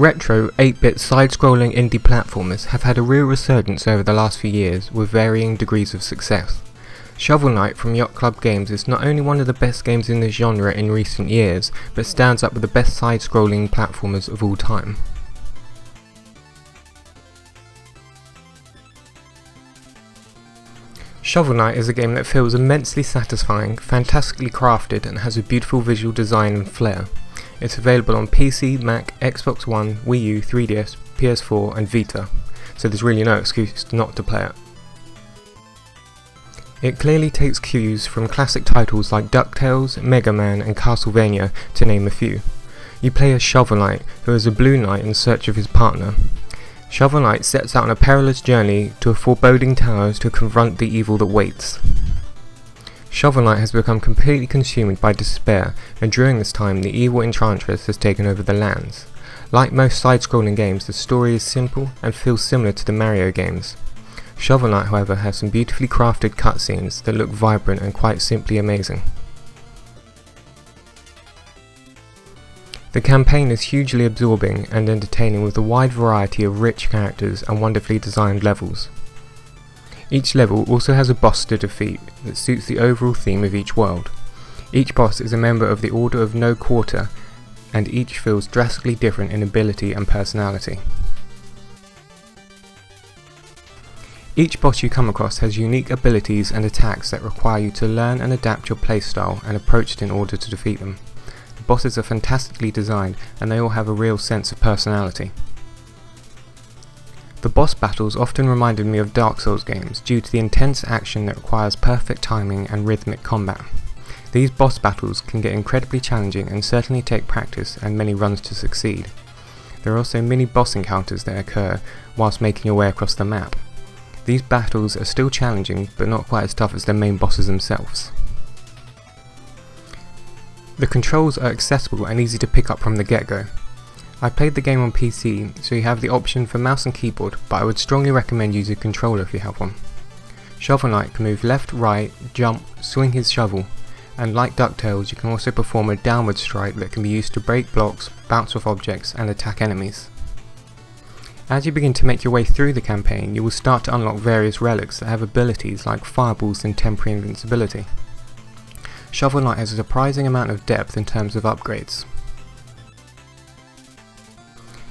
Retro 8-bit side-scrolling indie platformers have had a real resurgence over the last few years with varying degrees of success. Shovel Knight from Yacht Club Games is not only one of the best games in the genre in recent years, but stands up with the best side-scrolling platformers of all time. Shovel Knight is a game that feels immensely satisfying, fantastically crafted, and has a beautiful visual design and flair. It's available on PC, Mac, Xbox One, Wii U, 3DS, PS4 and Vita, so there's really no excuse not to play it. It clearly takes cues from classic titles like DuckTales, Mega Man and Castlevania, to name a few. You play as Shovel Knight, who is a blue knight in search of his partner. Shovel Knight sets out on a perilous journey to a foreboding tower to confront the evil that waits. Shovel Knight has become completely consumed by despair, and during this time the evil enchantress has taken over the lands. Like most side-scrolling games, the story is simple and feels similar to the Mario games. Shovel Knight, however, has some beautifully crafted cutscenes that look vibrant and quite simply amazing. The campaign is hugely absorbing and entertaining with a wide variety of rich characters and wonderfully designed levels. Each level also has a boss to defeat that suits the overall theme of each world. Each boss is a member of the Order of No Quarter, and each feels drastically different in ability and personality. Each boss you come across has unique abilities and attacks that require you to learn and adapt your playstyle and approach it in order to defeat them. The bosses are fantastically designed and they all have a real sense of personality. The boss battles often reminded me of Dark Souls games due to the intense action that requires perfect timing and rhythmic combat. These boss battles can get incredibly challenging and certainly take practice and many runs to succeed. There are also mini boss encounters that occur whilst making your way across the map. These battles are still challenging but not quite as tough as the main bosses themselves. The controls are accessible and easy to pick up from the get-go. I played the game on PC, so you have the option for mouse and keyboard, but I would strongly recommend using a controller if you have one. Shovel Knight can move left, right, jump, swing his shovel, and like DuckTales you can also perform a downward strike that can be used to break blocks, bounce off objects and attack enemies. As you begin to make your way through the campaign, you will start to unlock various relics that have abilities like fireballs and temporary invincibility. Shovel Knight has a surprising amount of depth in terms of upgrades.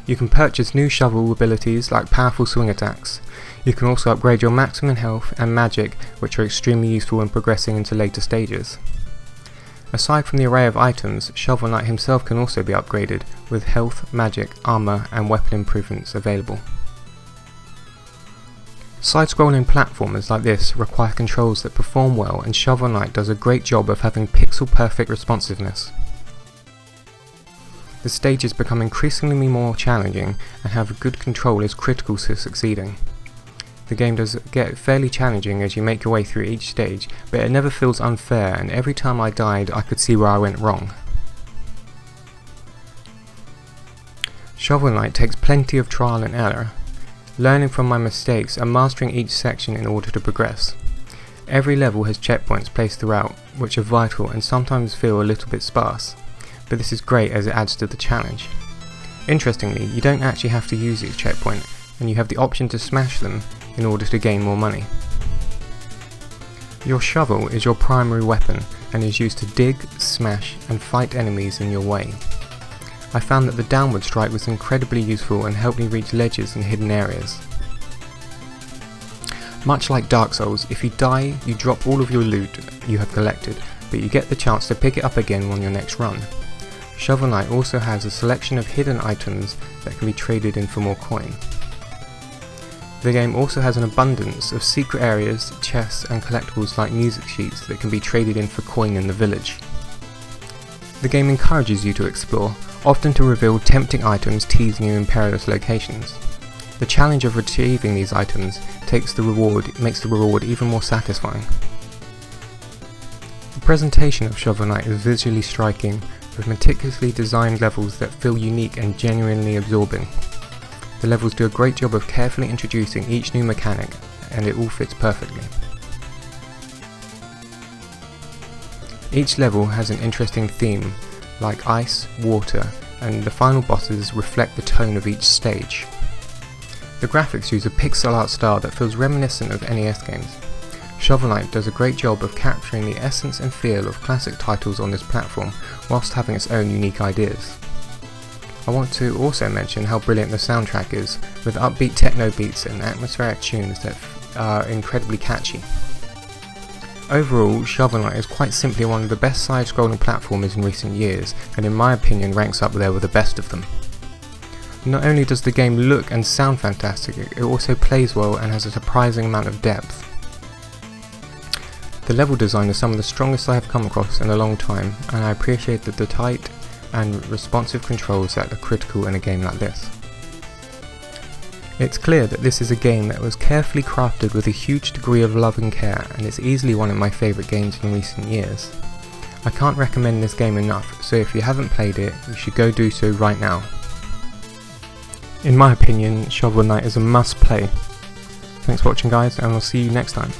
You can purchase new shovel abilities like powerful swing attacks. You can also upgrade your maximum health and magic, which are extremely useful when progressing into later stages. Aside from the array of items, Shovel Knight himself can also be upgraded, with health, magic, armor and weapon improvements available. Side-scrolling platformers like this require controls that perform well, and Shovel Knight does a great job of having pixel-perfect responsiveness. The stages become increasingly more challenging, and having good control is critical to succeeding. The game does get fairly challenging as you make your way through each stage, but it never feels unfair, and every time I died I could see where I went wrong. Shovel Knight takes plenty of trial and error, learning from my mistakes and mastering each section in order to progress. Every level has checkpoints placed throughout, which are vital and sometimes feel a little bit sparse, but this is great as it adds to the challenge. Interestingly, you don't actually have to use each checkpoint, and you have the option to smash them in order to gain more money. Your shovel is your primary weapon and is used to dig, smash and fight enemies in your way. I found that the downward strike was incredibly useful and helped me reach ledges in hidden areas. Much like Dark Souls, if you die, you drop all of your loot you have collected, but you get the chance to pick it up again on your next run. Shovel Knight also has a selection of hidden items that can be traded in for more coin. The game also has an abundance of secret areas, chests and collectibles like music sheets that can be traded in for coin in the village. The game encourages you to explore, often to reveal tempting items teasing you in perilous locations. The challenge of retrieving these items makes the reward even more satisfying. The presentation of Shovel Knight is visually striking, with meticulously designed levels that feel unique and genuinely absorbing. The levels do a great job of carefully introducing each new mechanic, and it all fits perfectly. Each level has an interesting theme, like ice, water, and the final bosses reflect the tone of each stage. The graphics use a pixel art style that feels reminiscent of NES games. Shovel Knight does a great job of capturing the essence and feel of classic titles on this platform, whilst having its own unique ideas. I want to also mention how brilliant the soundtrack is, with upbeat techno beats and atmospheric tunes that are incredibly catchy. Overall, Shovel Knight is quite simply one of the best side-scrolling platformers in recent years, and in my opinion ranks up there with the best of them. Not only does the game look and sound fantastic, it also plays well and has a surprising amount of depth. The level design is some of the strongest I have come across in a long time, and I appreciate the tight and responsive controls that are critical in a game like this. It's clear that this is a game that was carefully crafted with a huge degree of love and care, and it's easily one of my favourite games in recent years. I can't recommend this game enough, so if you haven't played it, you should go do so right now. In my opinion, Shovel Knight is a must play. Thanks for watching guys, and I'll see you next time.